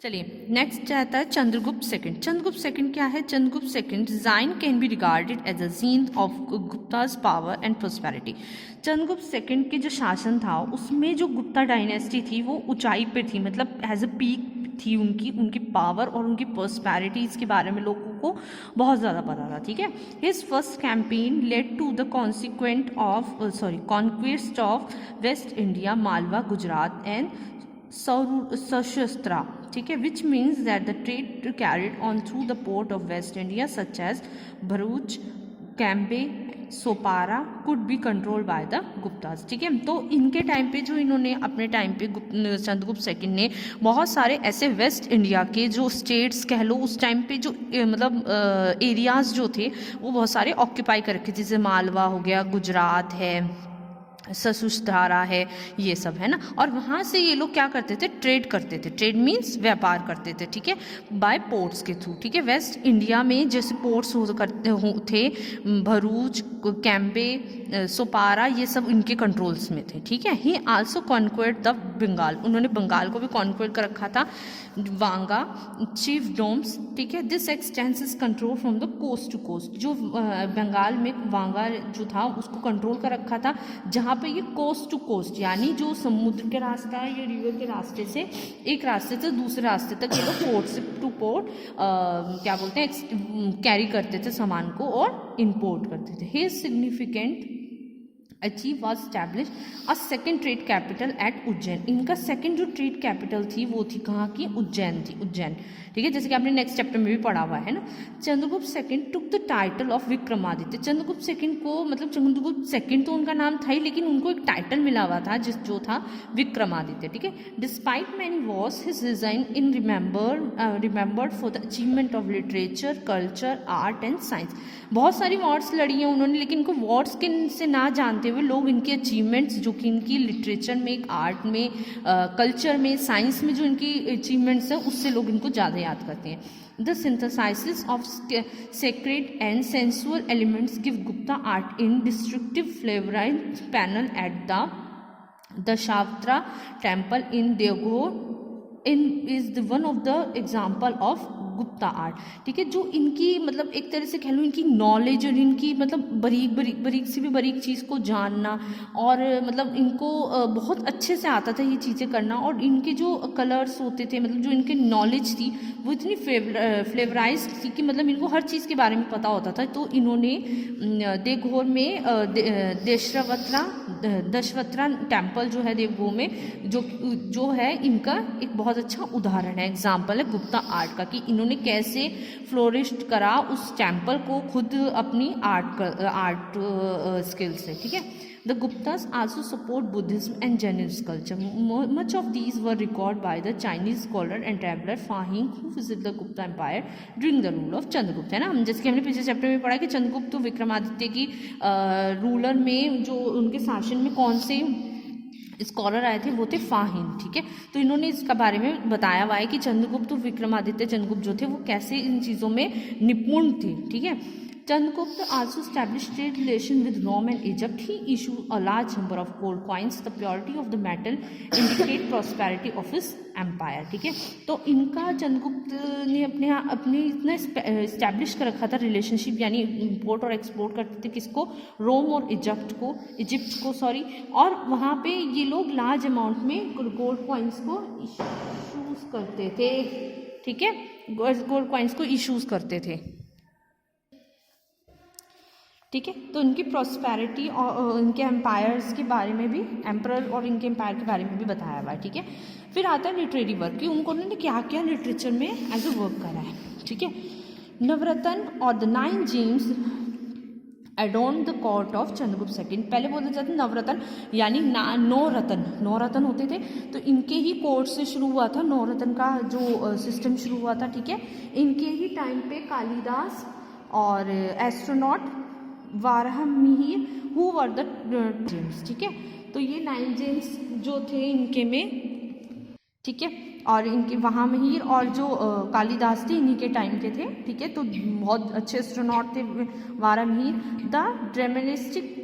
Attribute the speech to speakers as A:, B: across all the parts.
A: चलिए नेक्स्ट आता है चंद्रगुप्त सेकंड। चंद्रगुप्त सेकंड क्या है? Chandragupta second design can be regarded as a scene of Guptas power and prosperity. Chandragupta second के जो शासन था उसमें जो गुप्ता डायनेस्टी थी वो ऊंचाई पे थी, मतलब एज अ पीक थी उनकी पावर और उनकी प्रोस्पेरिटीज के बारे में लोगों को बहुत ज़्यादा पता था। ठीक है, his first campaign led to the conquest of west India, Malwa, Gujarat and Saurashtra. ठीक है, which means that the trade carried on through the port of west India such as Bharuch, Cambay, Sopara could be control by the Guptas. ठीक है, तो इनके time पे जो इन्होंने अपने टाइम पे चंद्रगुप्त सेकंड ने बहुत सारे ऐसे वेस्ट इंडिया के जो स्टेट्स कह लो उस टाइम पे जो मतलब एरियाज जो थे वो बहुत सारे ऑक्यूपाई कर रखे, जैसे मालवा हो गया, गुजरात है, सशुस्त्रारा है, ये सब है ना। और वहाँ से ये लोग क्या करते थे? ट्रेड करते थे। ट्रेड मीन्स व्यापार करते थे। ठीक है, बाय पोर्ट्स के थ्रू। ठीक है, वेस्ट इंडिया में जैसे पोर्ट्स थे, भरूच, कैम्बे, सोपारा, ये सब इनके कंट्रोल्स में थे। ठीक है, ही आल्सो कॉन्क्वेर्ड द बंगाल, उन्होंने बंगाल को भी कॉन्क्वेयर कर रखा था, वांगा, चीफ डोम्स। ठीक है, this extensive control from the coast to coast, जो बंगाल में वांगा जो था उसको कंट्रोल कर रखा था, जहाँ पे ये कोस्ट टू कोस्ट यानी जो समुद्र के रास्ता है या रिवर के रास्ते से एक रास्ते से दूसरे रास्ते तक ये लोग पोर्ट से टू पोर्ट क्या बोलते हैं कैरी करते थे सामान को और इम्पोर्ट करते थे। His significant achieve was establish a second trade capital eight Ujjain. इनका सेकेंड जो ट्रेड कैपिटल थी वो थी कहाँ की? उज्जैन थी, उज्जैन। ठीक है, जैसे कि आपने नेक्स्ट चैप्टर में भी पढ़ा हुआ है ना। Chandragupta second took the title of Vikramaditya. Chandragupta second को मतलब चंद्रगुप्त सेकंड तो उनका नाम था ही, लेकिन उनको एक टाइटल मिला हुआ था जो था विक्रमादित्य। ठीक है, despite many Wars his design in remembered for the achievement of literature, culture, art and science. बहुत सारी वॉर्स लड़ी हैं उन्होंने, लेकिन इनको वॉर्स के से ना जानते हुए लोग इनके अचीवमेंट्स जो कि इनकी लिटरेचर में, आर्ट में, कल्चर में, साइंस में जो इनकी अचीवमेंट्स हैं उससे लोग इनको ज़्यादा याद करते हैं। The synthesis of sacred and sensual elements give Gupta art in distinctive flavour is panel at the Dashavatara temple in Deogarh is one of the example of Gupta art. ठीक है, जो इनकी मतलब एक तरह से कह लो इनकी नॉलेज और इनकी मतलब बारीक से भी बारीक चीज़ को जानना, और मतलब इनको बहुत अच्छे से आता था ये चीज़ें करना, और इनके जो कलर्स होते थे, मतलब जो इनकी नॉलेज थी वो इतनी फ्लेवराइज थी कि मतलब इनको हर चीज़ के बारे में पता होता था। तो इन्होंने देवघर में दशवत्रा टेम्पल जो है देवघर में जो है इनका एक बहुत अच्छा उदाहरण है, एग्जाम्पल है गुप्ता आर्ट का, कि इन्होंने कैसे फ्लोरिश करा उस टेम्पल को खुद अपनी आर्ट स्किल से। ठीक है, the Guptas also support Buddhism and Jainism culture. Much of these were record by the Chinese scholar and traveller Fahien who visit the Gupta empire during the rule of Chandragupta. है ना, जैसे कि हमने पिछले चैप्टर में पढ़ा कि चंद्रगुप्त विक्रमादित्य की रूलर में जो उनके शासन में कौन से स्कॉलर आए थे वो थे फाहिन। ठीक है, तो इन्होंने इसका बारे में बताया हुआ है कि चंद्रगुप्त विक्रमादित्य चंद्रगुप्त जो थे वो कैसे इन चीज़ों में निपुण थे। ठीक है, Chandragupta also established trade relations with Rome and Egypt. He issued a large number of gold coins. The purity of the metal indicate prosperity of his empire. ठीक है, तो इनका चंद्रगुप्त ने अपने इतना इस्टेब्लिश कर रखा था रिलेशनशिप, यानी इम्पोर्ट और एक्सपोर्ट करते थे किसको? रोम और इजिप्ट को और वहाँ पे ये लोग लार्ज अमाउंट में गोल्ड कॉइन्स को इशूज़ करते थे। ठीक है, गोल्ड कॉइन्स को इशूज़ करते थे। ठीक है, तो इनकी प्रॉस्पेरिटी और इनके एम्पायर्स के बारे में भी, एम्परर और इनके एम्पायर के बारे में भी बताया हुआ है। ठीक है, फिर आता है लिटरेरी वर्क कि उन्होंने क्या क्या लिटरेचर में एज अ वर्क करा है। ठीक है, नवरत्न और the 9 gems adorn the court of Chandragupta second. पहले बोलते जाते नवरत्न यानी 9 रत्न होते थे, तो इनके ही कोर्ट से शुरू हुआ था, 9 रत्न का जो सिस्टम शुरू हुआ था। ठीक है, इनके ही टाइम पे कालिदास और astronaut Varahamihira who were the gems. ठीक है, तो ये 9 जेम्स जो थे इनके में। ठीक है, और इनके वहाँ मिहिर और जो कालिदास थे इन्हीं के टाइम के थे। ठीक है, तो बहुत अच्छे एस्ट्रोनॉट थे Varahamihira. The dramatic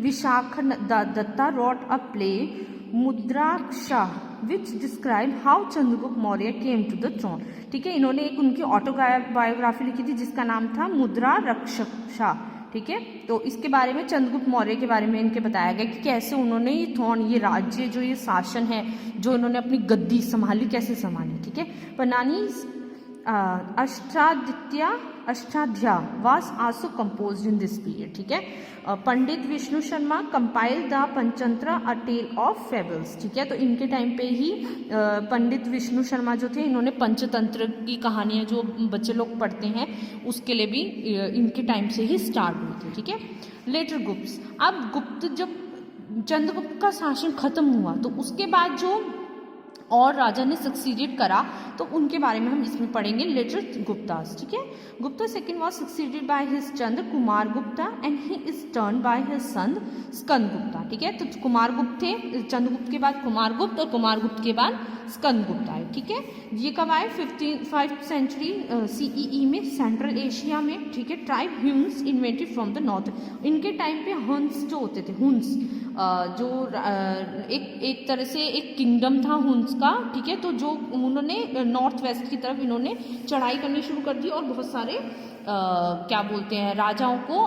A: Vishakha Datta wrote a play Mudrarakshasa which describe how Chandragupta Maurya came to the throne. ठीक है, इन्होंने एक उनकी ऑटोबायोग्राफी लिखी थी जिसका नाम था मुद्रा रक्षसा। ठीक है, तो इसके बारे में चंद्रगुप्त मौर्य के बारे में इनके बताया गया कि कैसे उन्होंने ये थ्रोन, ये राज्य, जो ये शासन है, जो इन्होंने अपनी गद्दी संभाली, कैसे संभाली। ठीक है, Panini Ashtadhyayi was also composed in this period. ठीक है, Pandit Vishnu Sharma compile the Panchatantra a tale of fables. ठीक है, तो इनके टाइम पे ही पंडित विष्णु शर्मा जो थे, इन्होंने पंचतंत्र की कहानियाँ जो बच्चे लोग पढ़ते हैं उसके लिए भी इनके टाइम से ही स्टार्ट हुई थी। ठीक है, लेटर गुप्त, अब गुप्त जब चंद्रगुप्त का शासन खत्म हुआ तो उसके बाद जो और राजा ने सक्सीडेड करा तो उनके बारे में हम इसमें पढ़ेंगे लेटर गुप्तास। ठीक है, Gupta second was succeeded by his Chandra Kumar Gupta and he is turn by his son Skanda Gupta. ठीक है, तो कुमार गुप्त थे, चंद्रगुप्त के बाद कुमार गुप्त और कुमार गुप्त के बाद स्कंद गुप्त आए। ठीक है, ये कब आए? 5th सेंचुरी CEE में सेंट्रल एशिया में। ठीक है, tribe Huns invented from the north. इनके टाइम पे हंस जो होते थे, हुन्स जो एक तरह से एक किंगडम था हुन्स का। ठीक है, तो जो उन्होंने नॉर्थ वेस्ट की तरफ इन्होंने चढ़ाई करनी शुरू कर दी और बहुत सारे क्या बोलते हैं राजाओं को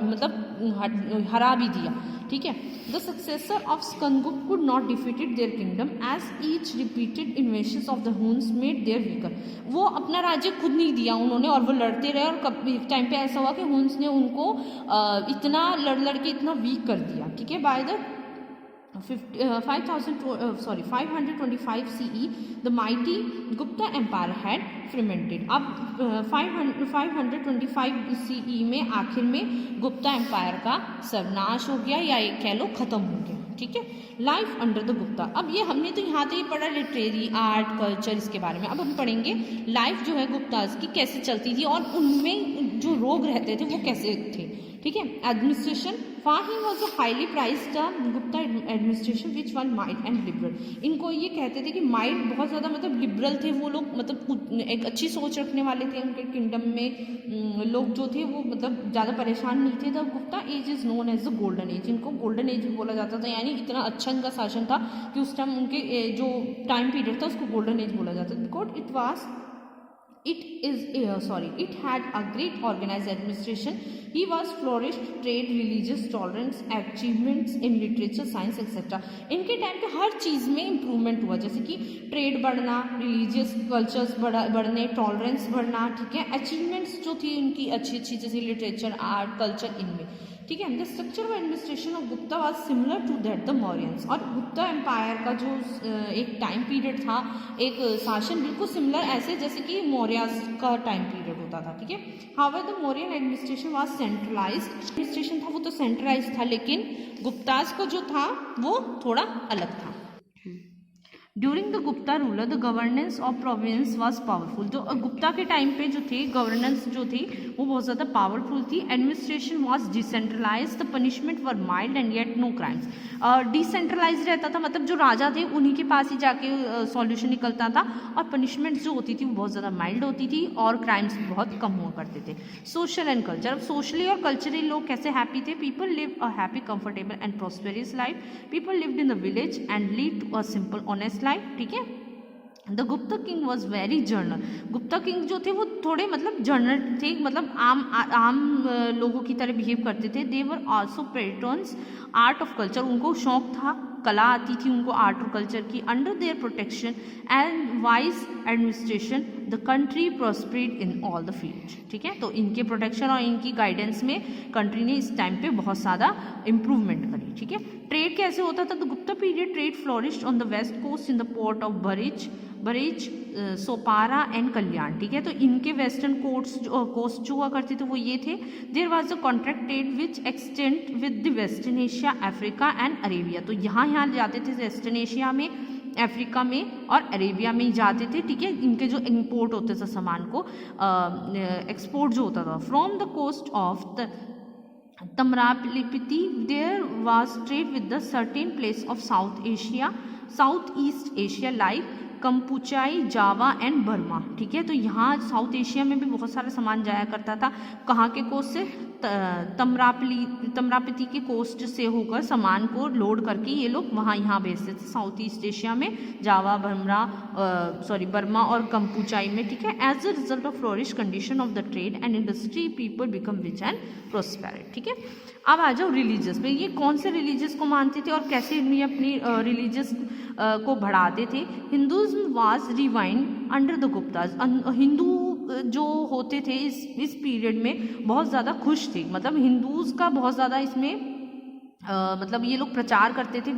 A: मतलब हरा भी दिया। ठीक है, the successor of Skandagupta could not defeated their kingdom as each repeated invasions of the Huns made their weaker. वो अपना राज्य खुद नहीं दिया उन्होंने और वो लड़ते रहे और कभी टाइम पे ऐसा हुआ कि हुन्स ने उनको इतना लड़ के इतना वीक कर दिया। ठीक है, by the 525 CE the mighty Gupta Empire had fermented। अब 525 CE में आखिर में गुप्ता एम्पायर का सर्वनाश हो गया या एक कह लो खत्म हो गया। ठीक है, लाइफ अंडर द गुप्ता। अब ये हमने तो यहाँ तक ही पढ़ा लिटरेरी आर्ट कल्चर इसके बारे में। अब हम पढ़ेंगे लाइफ जो है गुप्ताज की कैसे चलती थी और उनमें जो रोग रहते थे वो कैसे थे। ठीक है, administration he was a highly prized Gupta administration which one mild and liberal. इनको ये कहते थे कि माइल्ड बहुत ज़्यादा मतलब लिबरल थे वो लोग, मतलब एक अच्छी सोच रखने वाले थे। उनके किंगडम में लोग जो थे वो मतलब ज़्यादा परेशान नहीं थे। The Gupta age is known as the golden age. इनको गोल्डन एज भी बोला जाता था, यानी इतना अच्छा इनका शासन था कि उस टाइम उनके जो टाइम पीरियड था उसको गोल्डन एज बोला जाता था। Because it had a great organized administration. He was flourished trade, religious tolerance, achievements in literature, science etc. इनके टाइम पे हर चीज़ में इम्प्रूवमेंट हुआ, जैसे कि ट्रेड बढ़ना, रिलीजियस कल्चर्स बढ़ने, टॉलरेंस बढ़ना। ठीक है, अचीवमेंट्स जो थी उनकी अच्छी अच्छी, जैसे लिटरेचर, आर्ट, कल्चर, इनमें। ठीक है, the structure of administration of Gupta was similar to that the Mauryans. और गुप्ता एम्पायर का जो एक टाइम पीरियड था, एक शासन बिल्कुल सिमिलर ऐसे जैसे कि मौर्यास का टाइम पीरियड होता था। ठीक है, however the Mauryan administration was centralised. Administration था वो तो सेंट्रलाइज्ड था, लेकिन गुप्ताज को जो था वो थोड़ा अलग था। During the Gupta ruler the governance of province was powerful. जो गुप्ता के टाइम पे जो थे गवर्नेंस जो थी वो बहुत ज़्यादा पावरफुल थी। Administration was decentralise, the punishment were mild and yet no crimes. Decentralise रहता था, मतलब जो राजा थे उन्हीं के पास ही जाके सॉल्यूशन निकलता था और पनिशमेंट जो होती थी वो बहुत ज़्यादा माइल्ड होती थी और क्राइम्स बहुत कम हुआ करते थे। सोशल एंड कल्चर, अब सोशली और कल्चरली लोग कैसे हैप्पी थे? People live a happy, comfortable and prosperous life. People lived in the village and lead a simple honest life. ठीक है, the Gupta king was very journal. Gupta king जो थे वो थोड़े मतलब जर्नल थे, मतलब आम लोगों की तरह बिहेव करते थे। They were also patrons art of culture, उनको शौक था, कला आती थी उनको आर्ट और कल्चर की। Under their protection and wise administration the country prospered in all the field. ठीक है, तो इनके प्रोटेक्शन और इनकी गाइडेंस में कंट्री ने इस टाइम पे बहुत ज़्यादा इंप्रूवमेंट करी। ठीक है, ट्रेड कैसे होता था? The Gupta period trade flourished on the west coast in the port of Broach, Sopara and Kalyan. ठीक है, तो इनके वेस्टर्न कोस्ट जो हुआ करते थे वो ये थे। There was a contract trade which extend with the western Asia, Africa and Arabia. तो यहाँ जाते थे वेस्टर्न एशिया में, अफ्रीका में और अरेबिया में जाते थे। ठीक है, इनके जो इंपोर्ट होते थे सामान को, एक्सपोर्ट जो होता था from the coast of the Tamralipti, there was trade with the certain place of South Asia, South East Asia like Kampuchea, Java and Burma. ठीक है, तो यहाँ साउथ एशिया में भी बहुत सारा सामान जाया करता था। कहाँ के कोस्ट से? तमरापति के कोस्ट से होकर सामान को लोड करके ये लोग वहाँ यहाँ भेजते थे साउथ ईस्ट एशिया में, जावा, बर्मा और कंपुचाई में, ठीक है। As a result of flourish condition of the trade and industry people become rich and prosperous, ठीक है। अब आ जाओ रिलीजियस पे, ये कौन से रिलीजियस को मानते थे और कैसे ये अपनी रिलीजियस को बढ़ाते थे। Hinduism was rewind under the Gupta's. Hindu जो होते थे इस पीरियड में बहुत ज़्यादा खुश थे, मतलब हिंदूज़ का बहुत ज़्यादा इसमें मतलब ये लोग प्रचार करते थे,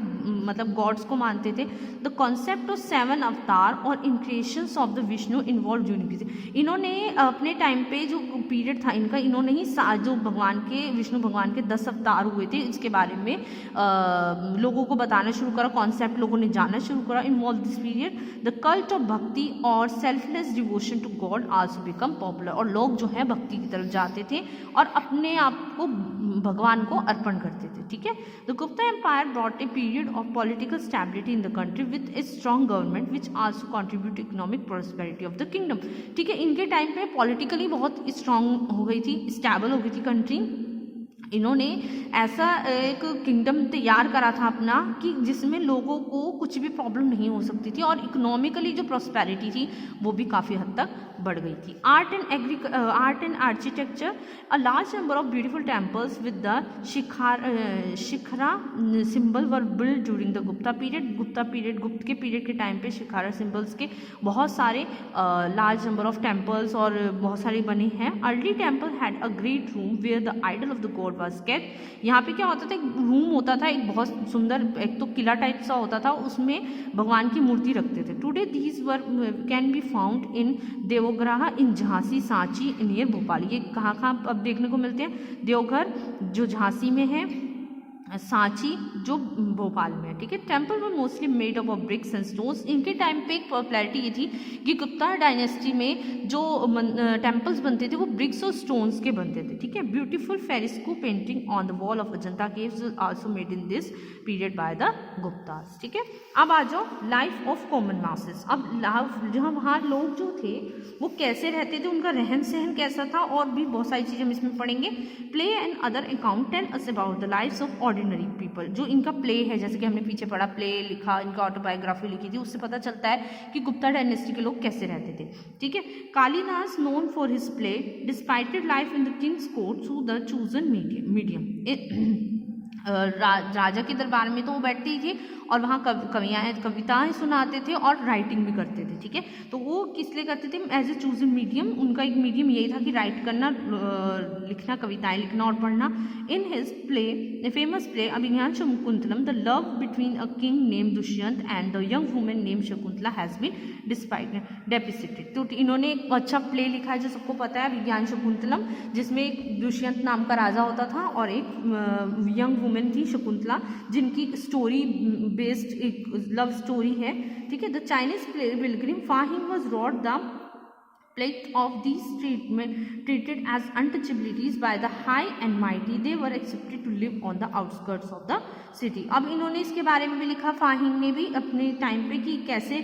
A: मतलब गॉड्स को मानते थे। द कॉन्सेप्ट ऑफ 7 अवतार और incarnations of the Vishnu involve unity. इन्होंने अपने टाइम पे जो पीरियड था इनका, इन्होंने ही जो विष्णु भगवान के 10 अवतार हुए थे इसके बारे में लोगों को बताना शुरू करा, कॉन्सेप्ट लोगों ने जानना शुरू करा। Involve this period the cult of bhakti और selfless devotion to God also become popular. और लोग जो है भक्ति की तरफ जाते थे और अपने आप को भगवान को अर्पण करते थे, ठीक है। The Gupta Empire brought a period of political stability in the country with a strong government which also contributed to economic prosperity of the kingdom, ठीक है। इनके टाइम पे पॉलिटिकली बहुत स्ट्रांग हो गई थी, स्टेबल हो गई थी कंट्री। इन्होंने ऐसा एक किंगडम तैयार करा था अपना कि जिसमें लोगों को कुछ भी प्रॉब्लम नहीं हो सकती थी और इकोनॉमिकली जो प्रॉस्पेरिटी थी वो भी काफ़ी हद तक बढ़ गई थी। Art and architecture, a large number of beautiful temples with the shikhara symbol were build during the Gupta period. गुप्त के पीरियड के टाइम पे शिखरा सिंबल्स के बहुत सारे लार्ज नंबर ऑफ टेम्पल्स और बहुत सारे बने हैं। Early temple had a great room where the idol of the god was kept. यहाँ पे क्या होता था, एक रूम होता था, एक बहुत सुंदर, एक तो किला टाइप सा होता था, उसमें भगवान की मूर्ति रखते थे। Today these were can be found in Deogarh in Jhansi, Sanchi near Bhopal. ये कहाँ अब देखने को मिलते हैं, देवघर जो झांसी में है, सांची जो भोपाल में है, ठीक है। Temple were mostly made up of BRICS and stones. इनके टाइम पे एक पॉपुलैरिटी ये थी कि गुप्ता डायनेस्टी में जो टेम्पल्स बनते थे वो ब्रिक्स और स्टोन्स के बनते थे, ठीक है। Beautiful fresco painting on the wall of Ajanta caves also made in this period by the Guptas, ठीक है। अब आ जाओ लाइफ ऑफ कॉमन मासेस। अब जहाँ वहाँ लोग जो थे वो कैसे रहते थे, उनका रहन सहन कैसा था, और भी बहुत सारी चीज़ें हम इसमें पढ़ेंगे। Play and other account tell us about the lives of ordinary people. जो इनका प्ले है, जैसे कि हमने पीछे पढ़ा, प्ले लिखा, इनका ऑटोबायोग्राफी लिखी थी, उससे पता चलता है कि गुप्ता डायनेस्टी के लोग कैसे रहते थे, ठीक है। Kalidas known for his play depicted life in the king's court through the chosen medium. राजा के दरबार में तो वो बैठते ही थे और वहाँ कविताएं सुनाते थे और राइटिंग भी करते थे, ठीक है। तो वो किस लिए करते थे, एज ए चूजन मीडियम। उनका एक मीडियम यही था कि राइट करना, लिखना, कविताएं लिखना और पढ़ना। In his play, famous play Abhigyan Shakuntalam, the love between a king name Dushyant and the young women name Shakuntala has been depicted. तो इन्होंने एक अच्छा प्ले लिखा है जो सबको पता है, अभिज्ञान शकुंतलम, जिसमें एक दुष्यंत नाम का राजा होता था और एक यंग वुमेन थी शकुंतला, जिनकी स्टोरी बेस्ड एक लव स्टोरी है, ठीक है। The Chinese pilgrim Fahien was wrote the plague of these treated as untouchabilities by the high and mighty, they were accepted to live on the outskirts of the city। अब इन्होंने इसके बारे में भी लिखा, फाहिम ने भी अपने टाइम पे, कि कैसे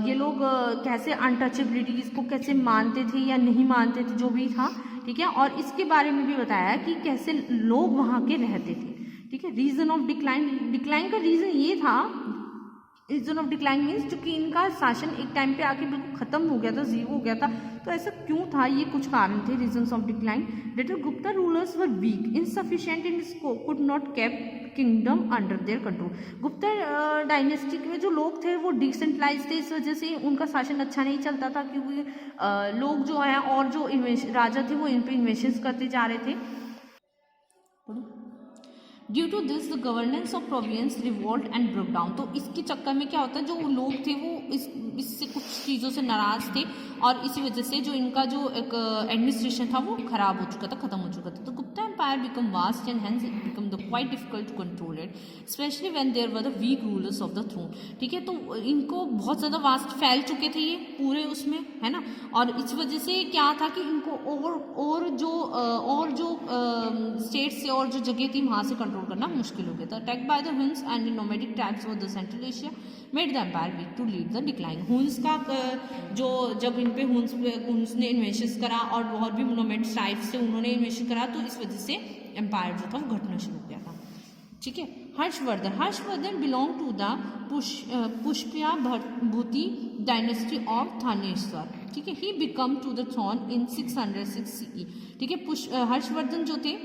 A: ये लोग कैसे अनटचेबिलिटीज़ को कैसे मानते थे या नहीं मानते थे, जो भी था, ठीक है। और इसके बारे में भी बताया कि कैसे लोग वहाँ के रहते थे, ठीक है। रीज़न ऑफ डिक्लाइन का रीज़न ये था, रीजन ऑफ डिक्लाइन मीन्स चूंकि इनका शासन एक टाइम पे आके बिल्कुल खत्म हो गया था, जीरो हो गया था। तो ऐसा क्यों था, ये कुछ कारण थे, reasons of decline. Later Gupta rulers were weak, insufficient in could not keep kingdom under their control. Gupta dynasty में जो लोग थे वो डिसेंट्रलाइज थे, इस वजह से उनका शासन अच्छा नहीं चलता था, क्योंकि लोग जो है और जो राजा थे वो इन पर इन्वेस्टमेंट करते जा रहे थे। Due to this the governance of province revolt and broke down. तो इसके चक्कर में क्या होता है, जो लोग थे वो इससे कुछ चीज़ों से नाराज थे और इसी वजह से जो इनका जो एक एडमिनिस्ट्रेशन था वो खराब हो चुका था, खत्म हो चुका था। तो Gupta empire become vast and hence it become the quite difficult to control it, specially when there were the weak rulers of the throne, ठीक है। तो इनको बहुत ज़्यादा वास्ट फैल चुके थे ये पूरे उसमें, है ना। और इस वजह से क्या था कि इनको और जो स्टेट से और जो जगह थी वहाँ से कंट्रोल करना मुश्किल हो गया था। Attack by the Huns and nomadic tribes of the central Asia made the empire weak to lead the decline. Huns का जो जब पे हुन्स ने इन्वेशन करा और भी मोनोमेंट्स टाइप से उन्होंने इन्वेशन करा, तो इस वजह से एम्पायर जो था वो घटना शुरू हो गया था। ठीक है। Harshavardhan belong to the Pushyabhuti dynasty of Thanesar. ठीक है। He become to the throne in 606 CE। ठीक है। हर्षवर्धन जो थे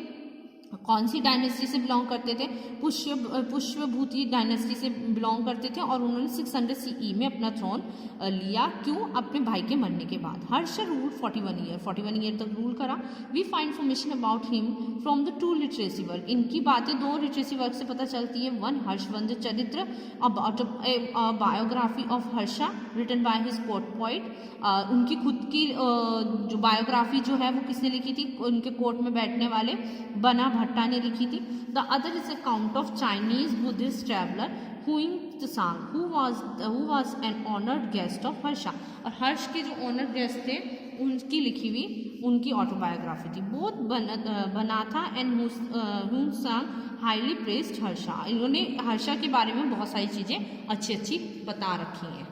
A: कौन सी डायनेस्टी से बिलोंग करते थे? पुष्यभूति डायनेस्टी से बिलोंग करते थे और उन्होंने 600 CE में अपना थ्रोन लिया। क्यों? अपने भाई के मरने के बाद। हर्ष रूल 41 ईयर तक रूल करा। We find information about him from the 2 literacy work. इनकी बातें 2 लिटरेसी वर्क से पता चलती है। 1 हर्षवर्धन चरित्र, about biography of Harsha written by his court poet. उनकी खुद की जो बायोग्राफी जो है वो किसने लिखी थी? उनके कोर्ट में बैठने वाले बना भट्टा ने लिखी थी। The other is account of Chinese Buddhist traveller हुइंग Tsang who was an honoured guest of Harsha. और हर्ष के जो ऑनर्ड गेस्ट थे उनकी लिखी हुई उनकी ऑटोबायोग्राफी थी। Both Banabhatta and Tsang highly praised Harsha. इन्होंने हर्षा के बारे में बहुत सारी चीज़ें अच्छी बता रखी हैं।